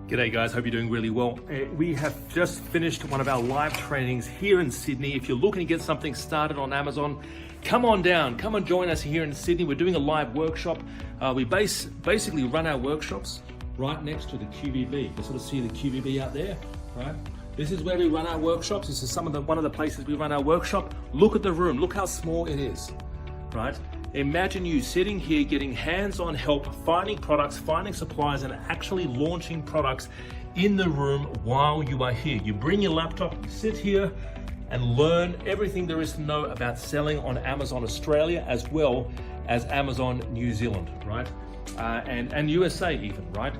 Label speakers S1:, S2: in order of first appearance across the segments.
S1: G'day guys, hope you're doing really well. We have just finished one of our live trainings here in Sydney. If you're looking to get something started on Amazon, come on down, come and join us here in Sydney. We're doing a live workshop. We basically run our workshops right next to the QVB. You sort of see the QVB out there, right? This is where we run our workshops. This is one of the places we run our workshop. Look at the room, look how small it is, right? Imagine you sitting here getting hands-on help, finding products, finding suppliers, and actually launching products in the room while you are here. You bring your laptop, you sit here and learn everything there is to know about selling on Amazon Australia as well as Amazon New Zealand, right? And USA even, right?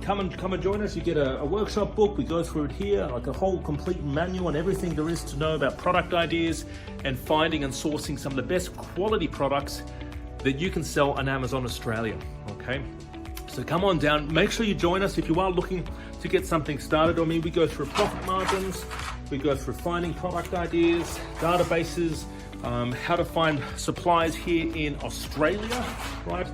S1: Come and join us. You get a workshop book. We go through it here, like a whole complete manual on everything there is to know about product ideas and finding and sourcing some of the best quality products that you can sell on Amazon Australia, okay? So come on down, make sure you join us if you are looking to get something started. I mean, we go through profit margins, we go through finding product ideas, databases, how to find supplies here in Australia, right?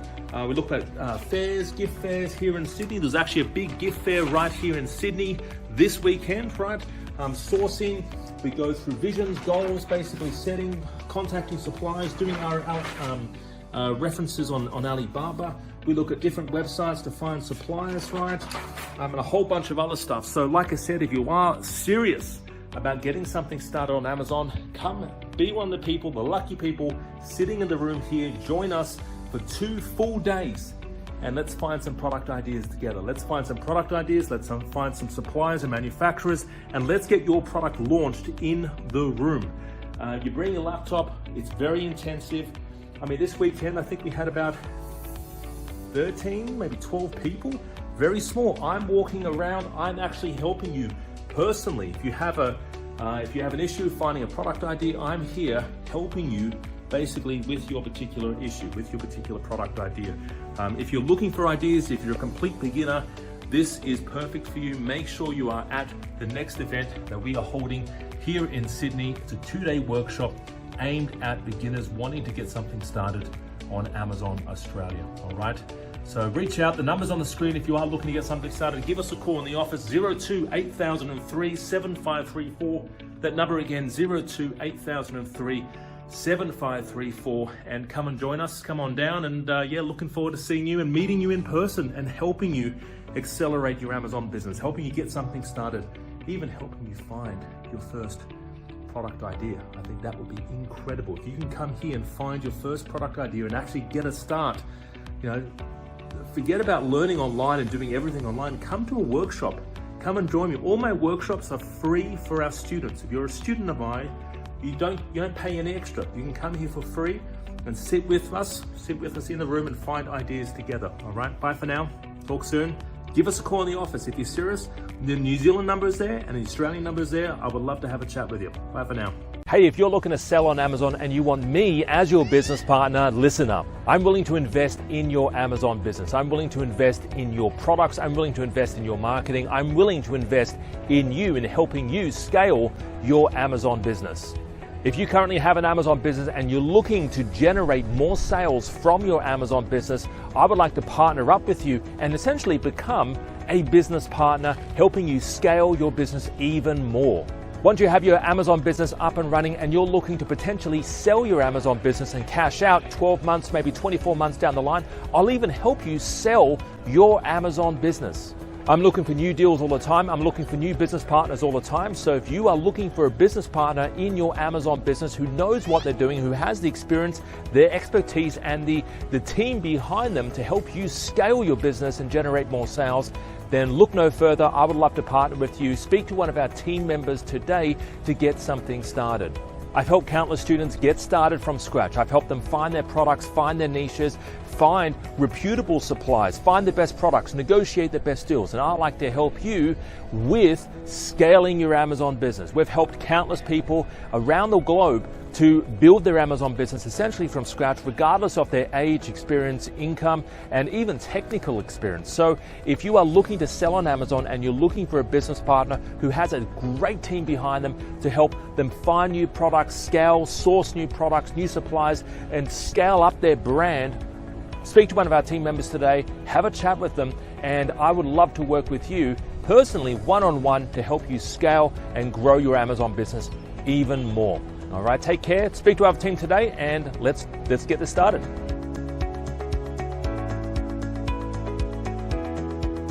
S1: We look at fairs, gift fairs here in Sydney. There's actually a big gift fair right here in Sydney this weekend, right? Sourcing, we go through visions, goals, basically setting, contacting suppliers, doing our references on Alibaba. We look at different websites to find suppliers, right? And a whole bunch of other stuff. So like I said, if you are serious about getting something started on Amazon, come be one of the people, the lucky people sitting in the room here. Join us for 2 full days and let's find some product ideas together. Let's find some product ideas, let's find some suppliers and manufacturers, and let's get your product launched in the room. You bring your laptop, it's very intensive. I mean, this weekend, I think we had about 13, maybe 12 people, very small. I'm walking around, I'm actually helping you personally. If you have an issue finding a product idea, I'm here helping you basically with your particular issue, with your particular product idea. If you're looking for ideas, if you're a complete beginner, this is perfect for you. Make sure you are at the next event that we are holding here in Sydney. It's a 2-day workshop aimed at beginners wanting to get something started on Amazon Australia, all right? So reach out, the number's on the screen if you are looking to get something started. Give us a call in the office, 02 8003 7534. That number again, 02 8003 7534, and come and join us, come on down, and yeah, looking forward to seeing you and meeting you in person and helping you accelerate your Amazon business, helping you get something started, even helping you find your first product idea. I think that would be incredible. If you can come here and find your first product idea and actually get a start, you know, forget about learning online and doing everything online. Come to a workshop, come and join me. All my workshops are free for our students. If you're a student of mine, you don't pay any extra. You can come here for free and sit with us in the room and find ideas together. All right, bye for now. Talk soon. Give us a call in the office if you're serious. The New Zealand number is there and the Australian number is there. I would love to have a chat with you. Bye for now.
S2: Hey, if you're looking to sell on Amazon and you want me as your business partner, listen up. I'm willing to invest in your Amazon business. I'm willing to invest in your products. I'm willing to invest in your marketing. I'm willing to invest in you, in helping you scale your Amazon business. If you currently have an Amazon business and you're looking to generate more sales from your Amazon business, I would like to partner up with you and essentially become a business partner, helping you scale your business even more. Once you have your Amazon business up and running and you're looking to potentially sell your Amazon business and cash out 12 months, maybe 24 months down the line, I'll even help you sell your Amazon business. I'm looking for new deals all the time. I'm looking for new business partners all the time. So if you are looking for a business partner in your Amazon business who knows what they're doing, who has the experience, their expertise, and the team behind them to help you scale your business and generate more sales, then look no further. I would love to partner with you. Speak to one of our team members today to get something started. I've helped countless students get started from scratch. I've helped them find their products, find their niches, find reputable suppliers, find the best products, negotiate the best deals. And I'd like to help you with scaling your Amazon business. We've helped countless people around the globe to build their Amazon business essentially from scratch, regardless of their age, experience, income, and even technical experience. So if you are looking to sell on Amazon and you're looking for a business partner who has a great team behind them to help them find new products, scale, source new products, new supplies, and scale up their brand, speak to one of our team members today, have a chat with them, and I would love to work with you personally, one-on-one, to help you scale and grow your Amazon business even more. All right, take care, speak to our team today, and let's get this started.